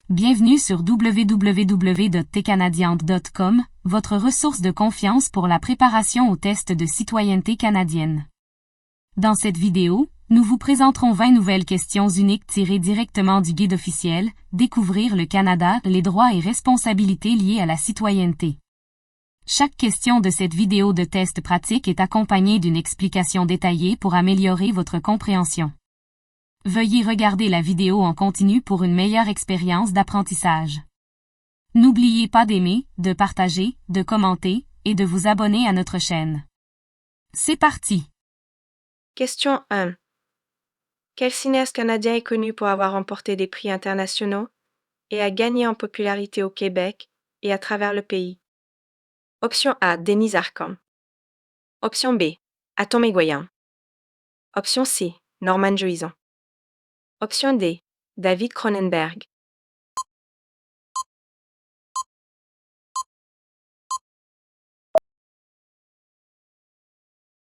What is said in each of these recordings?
Bienvenue sur www.tcanadiante.com, votre ressource de confiance pour la préparation aux tests de citoyenneté canadienne. Dans cette vidéo, nous vous présenterons 20 nouvelles questions uniques tirées directement du guide officiel, Découvrir le Canada, les droits et responsabilités liés à la citoyenneté. Chaque question de cette vidéo de test pratique est accompagnée d'une explication détaillée pour améliorer votre compréhension. Veuillez regarder la vidéo en continu pour une meilleure expérience d'apprentissage. N'oubliez pas d'aimer, de partager, de commenter et de vous abonner à notre chaîne. C'est parti! Question 1. Quel cinéaste canadien est connu pour avoir remporté des prix internationaux et a gagné en popularité au Québec et à travers le pays? Option A. Denise Arcand. Option B. Atom Egoyan. Option C. Norman Juizon. Option D. David Cronenberg.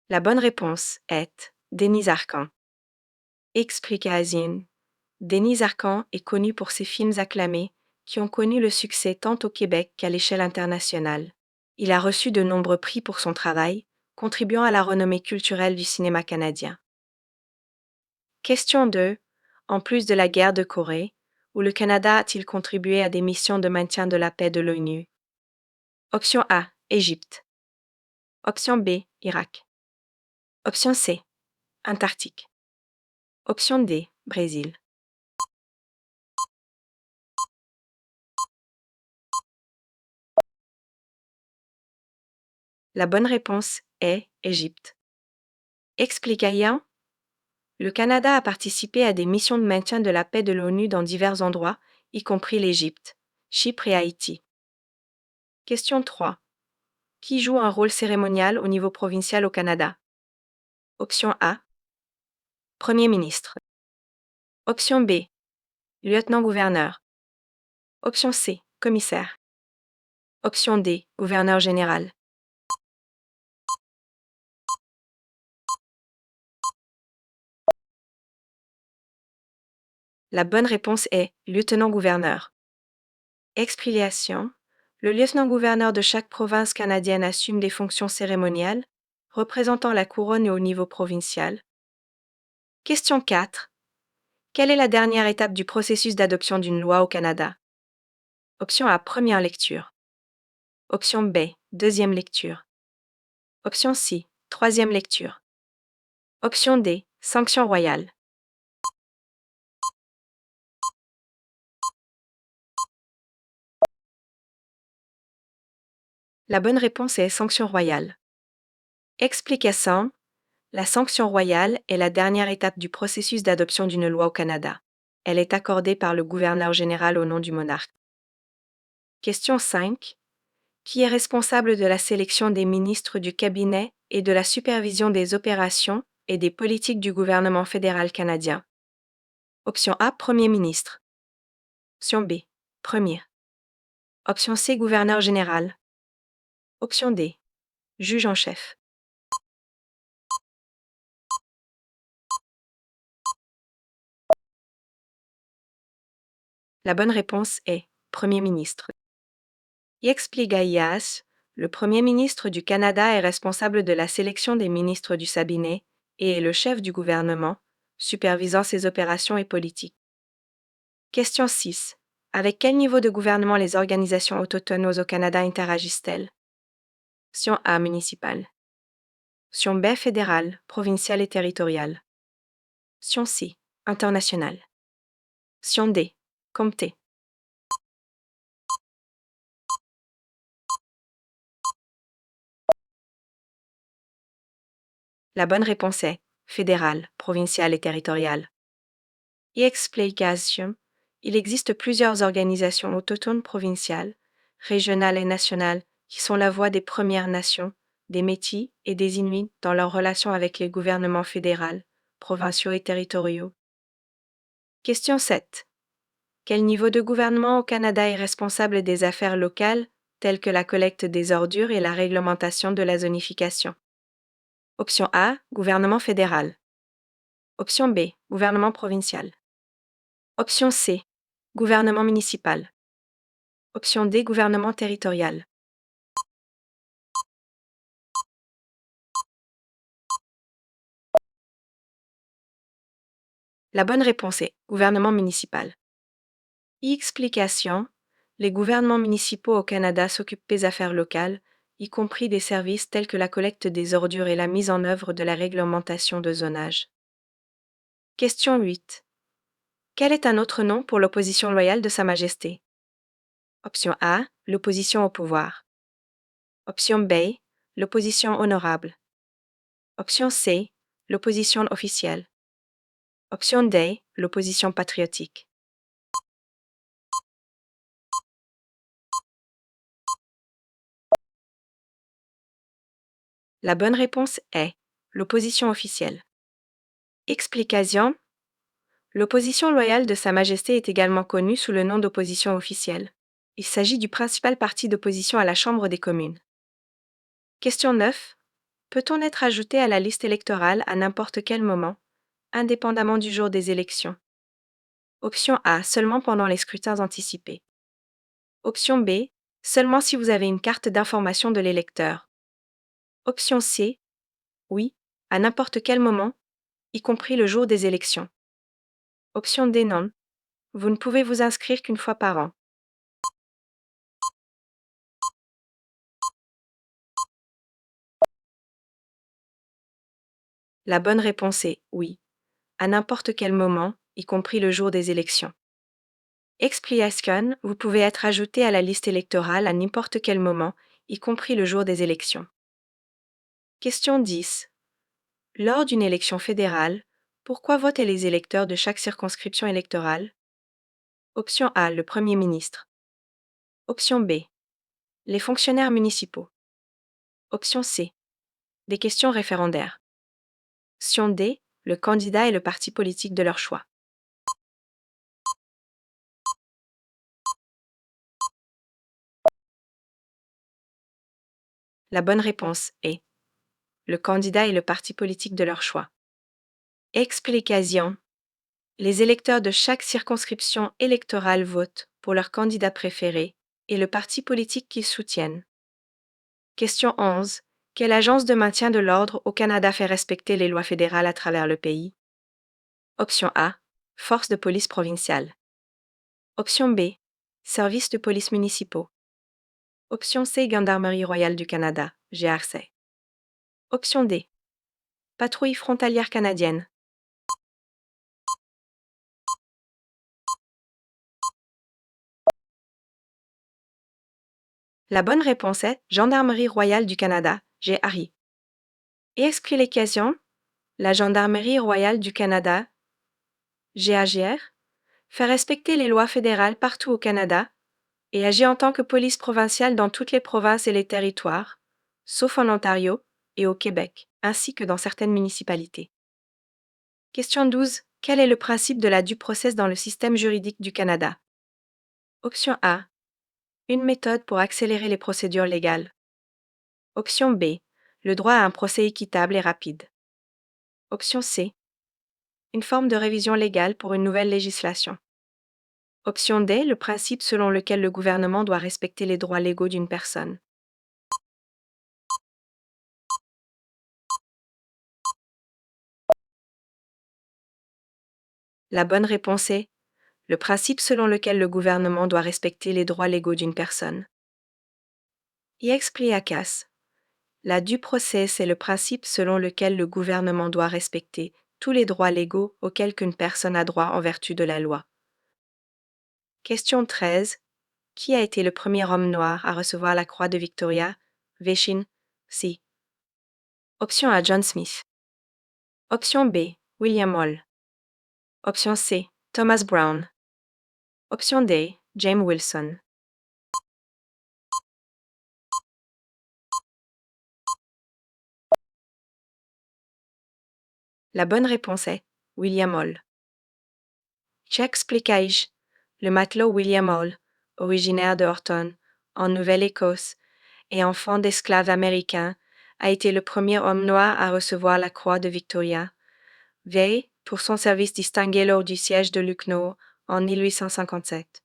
La bonne réponse est Denise Arcand. Explication. Denise Arcand est connu pour ses films acclamés qui ont connu le succès tant au Québec qu'à l'échelle internationale. Il a reçu de nombreux prix pour son travail, contribuant à la renommée culturelle du cinéma canadien. Question 2. En plus de la guerre de Corée, où le Canada a-t-il contribué à des missions de maintien de la paix de l'ONU? Option A. Égypte. Option B. Irak. Option C. Antarctique. Option D. Brésil. La bonne réponse est Égypte. Explication. Le Canada a participé à des missions de maintien de la paix de l'ONU dans divers endroits, y compris l'Égypte, Chypre et Haïti. Question 3. Qui joue un rôle cérémonial au niveau provincial au Canada? Option A. Premier ministre. Option B. Lieutenant-gouverneur. Option C. Commissaire. Option D. Gouverneur général. La bonne réponse est lieutenant-gouverneur. Explication. Le lieutenant-gouverneur de chaque province canadienne assume des fonctions cérémoniales, représentant la couronne au niveau provincial. Question 4. Quelle est la dernière étape du processus d'adoption d'une loi au Canada? Option A. Première lecture. Option B. Deuxième lecture. Option C. Troisième lecture. Option D. Sanction royale. La bonne réponse est sanction royale. Explication. La sanction royale est la dernière étape du processus d'adoption d'une loi au Canada. Elle est accordée par le gouverneur général au nom du monarque. Question 5. Qui est responsable de la sélection des ministres du cabinet et de la supervision des opérations et des politiques du gouvernement fédéral canadien? Option A. Premier ministre. Option B. Premier. Option C. Gouverneur général. Option D. Juge en chef. La bonne réponse est Premier ministre. Explications. Le Premier ministre du Canada est responsable de la sélection des ministres du cabinet et est le chef du gouvernement, supervisant ses opérations et politiques. Question 6. Avec quel niveau de gouvernement les organisations autochtones au Canada interagissent-elles? Option A. Municipale. Option B. Fédérale, provinciale et territoriale. Option C. Internationale. Option D. Comté. La bonne réponse est fédérale, provinciale et territoriale. Explication. Il existe plusieurs organisations autochtones provinciales, régionales et nationales qui sont la voix des Premières Nations, des Métis et des Inuits dans leurs relations avec les gouvernements fédéraux, provinciaux et territoriaux. Question 7. Quel niveau de gouvernement au Canada est responsable des affaires locales, telles que la collecte des ordures et la réglementation de la zonification? Option A. Gouvernement fédéral. Option B. Gouvernement provincial. Option C. Gouvernement municipal. Option D, gouvernement territorial. La bonne réponse est gouvernement municipal. Explication. Les gouvernements municipaux au Canada s'occupent des affaires locales, y compris des services tels que la collecte des ordures et la mise en œuvre de la réglementation de zonage. Question 8. Quel est un autre nom pour l'opposition loyale de Sa Majesté? Option A, l'opposition au pouvoir. Option B, l'opposition honorable. Option C, l'opposition officielle. Option D, l'opposition patriotique. La bonne réponse est l'opposition officielle. Explication. L'opposition loyale de Sa Majesté est également connue sous le nom d'opposition officielle. Il s'agit du principal parti d'opposition à la Chambre des communes. Question 9. Peut-on être ajouté à la liste électorale à n'importe quel moment, indépendamment du jour des élections? Option A, seulement pendant les scrutins anticipés. Option B, seulement si vous avez une carte d'information de l'électeur. Option C, oui, à n'importe quel moment, y compris le jour des élections. Option D, non. Vous ne pouvez vous inscrire qu'une fois par an. La bonne réponse est oui, à n'importe quel moment, y compris le jour des élections. Explication, vous pouvez être ajouté à la liste électorale à n'importe quel moment, y compris le jour des élections. Question 10. Lors d'une élection fédérale, pourquoi votent les électeurs de chaque circonscription électorale? Option A, le Premier ministre. Option B, les fonctionnaires municipaux. Option C, des questions référendaires. Option D, le candidat et le parti politique de leur choix. La bonne réponse est le candidat et le parti politique de leur choix. Explication. Les électeurs de chaque circonscription électorale votent pour leur candidat préféré et le parti politique qu'ils soutiennent. Question 11. Quelle agence de maintien de l'ordre au Canada fait respecter les lois fédérales à travers le pays? Option A. Force de police provinciale. Option B. Services de police municipaux. Option C. Gendarmerie royale du Canada, GRC. Option D. Patrouille frontalière canadienne. La bonne réponse est Gendarmerie royale du Canada, GRI. Et explication, la Gendarmerie royale du Canada, GAGR, fait respecter les lois fédérales partout au Canada et agit en tant que police provinciale dans toutes les provinces et les territoires, sauf en Ontario et au Québec, ainsi que dans certaines municipalités. Question 12. Quel est le principe de la due process dans le système juridique du Canada? Option A. Une méthode pour accélérer les procédures légales. Option B. Le droit à un procès équitable et rapide. Option C. Une forme de révision légale pour une nouvelle législation. Option D. Le principe selon lequel le gouvernement doit respecter les droits légaux d'une personne. La bonne réponse est le principe selon lequel le gouvernement doit respecter les droits légaux d'une personne. Y expliacas. La due process est le principe selon lequel le gouvernement doit respecter tous les droits légaux auxquels qu'une personne a droit en vertu de la loi. Question 13. Qui a été le premier homme noir à recevoir la croix de Victoria? Veshin, C. Option A. John Smith. Option B. William Hall. Option C. Thomas Brown. Option D. James Wilson. La bonne réponse est William Hall. J'expliquais. Le matelot William Hall, originaire de Horton, en Nouvelle-Écosse, et enfant d'esclaves américains, a été le premier homme noir à recevoir la croix de Victoria, veille pour son service distingué lors du siège de Lucknow en 1857.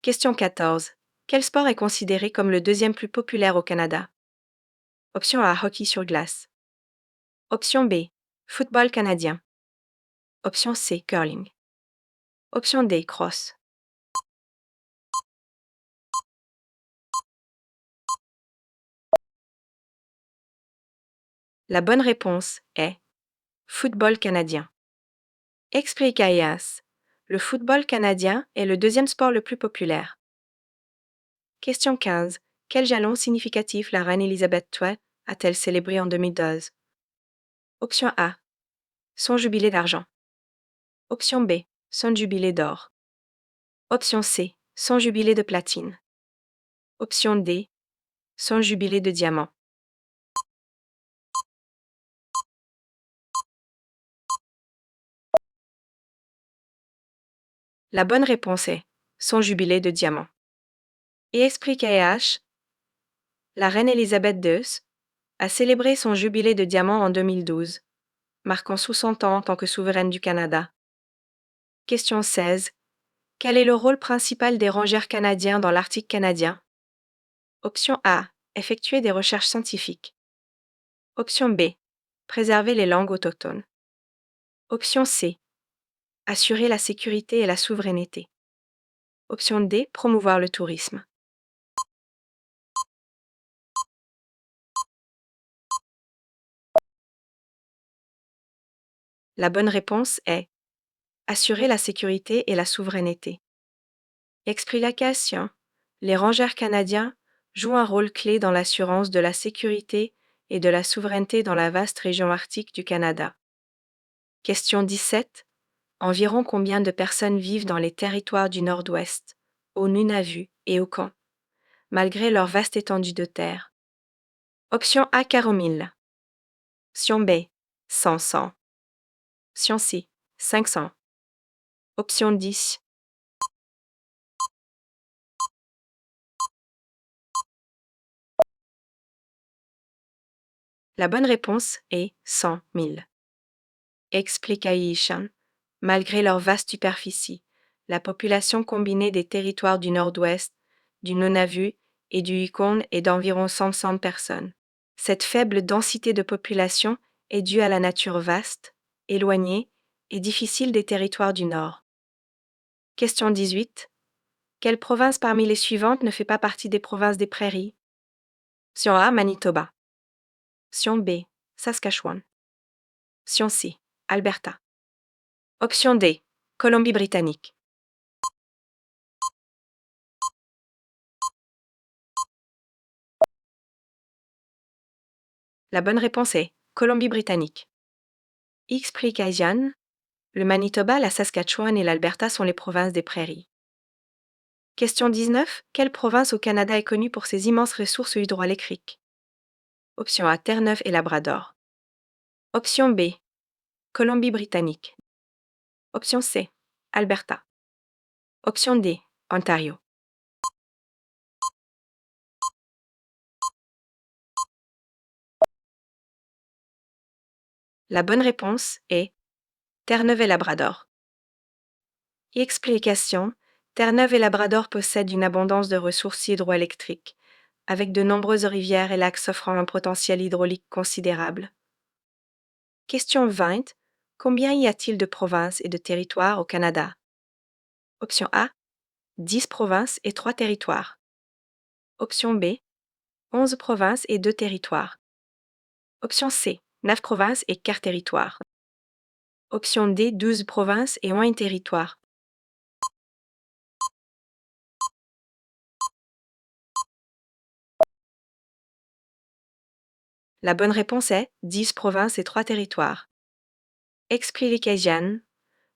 Question 14. Quel sport est considéré comme le deuxième plus populaire au Canada? Option A, hockey sur glace. Option B, football canadien. Option C, curling. Option D, crosse. La bonne réponse est football canadien. Explicaillas. Le football canadien est le deuxième sport le plus populaire. Question 15. Quel jalon significatif la reine Elisabeth II a-t-elle célébré en 2012? Option A. Son jubilé d'argent. Option B. Son jubilé d'or. Option C. Son jubilé de platine. Option D. Son jubilé de diamant. La bonne réponse est son jubilé de diamant. Et expliquez-h, la reine Elisabeth II a célébré son jubilé de diamant en 2012, marquant 60 ans en tant que souveraine du Canada. Question 16. Quel est le rôle principal des rangers canadiens dans l'Arctique canadien? Option A. Effectuer des recherches scientifiques. Option B. Préserver les langues autochtones. Option C. Assurer la sécurité et la souveraineté. Option D. Promouvoir le tourisme. La bonne réponse est assurer la sécurité et la souveraineté. Explication. Les rangers canadiens jouent un rôle clé dans l'assurance de la sécurité et de la souveraineté dans la vaste région arctique du Canada. Question 17. Environ combien de personnes vivent dans les territoires du Nord-Ouest, au Nunavut et au Camp, malgré leur vaste étendue de terre? Option A, 40 000. Option B, 100. Option C, 500. Option 10. La bonne réponse est 100 000. Explication. Malgré leur vaste superficie, la population combinée des territoires du Nord-Ouest, du Nunavut et du Yukon est d'environ 100 personnes. Cette faible densité de population est due à la nature vaste, éloignée et difficile des territoires du Nord. Question 18. Quelle province parmi les suivantes ne fait pas partie des provinces des prairies? Option A, Manitoba. Option B, Saskatchewan. Option C, Alberta. Option D, Colombie-Britannique. La bonne réponse est Colombie-Britannique. Explication. Le Manitoba, la Saskatchewan et l'Alberta sont les provinces des prairies. Question 19. Quelle province au Canada est connue pour ses immenses ressources hydroélectriques? Option A, Terre-Neuve et Labrador. Option B, Colombie-Britannique. Option C, Alberta. Option D, Ontario. La bonne réponse est Terre-Neuve et Labrador. Explication. Terre-Neuve et Labrador possèdent une abondance de ressources hydroélectriques, avec de nombreuses rivières et lacs offrant un potentiel hydraulique considérable. Question 20. Combien y a-t-il de provinces et de territoires au Canada? Option A, 10 provinces et 3 territoires. Option B, 11 provinces et 2 territoires. Option C, 9 provinces et 4 territoires. Option D, 12 provinces et 1 territoire. La bonne réponse est 10 provinces et 3 territoires. Explication.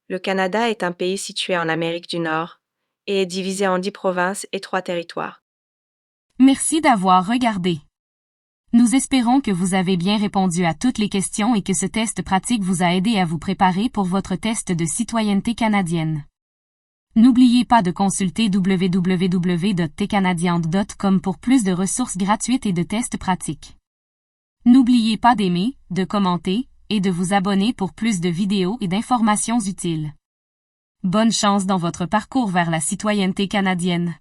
Le Canada est un pays situé en Amérique du Nord et est divisé en 10 provinces et 3 territoires. Merci d'avoir regardé. Nous espérons que vous avez bien répondu à toutes les questions et que ce test pratique vous a aidé à vous préparer pour votre test de citoyenneté canadienne. N'oubliez pas de consulter www.tcanadiante.com pour plus de ressources gratuites et de tests pratiques. N'oubliez pas d'aimer, de commenter et de vous abonner pour plus de vidéos et d'informations utiles. Bonne chance dans votre parcours vers la citoyenneté canadienne.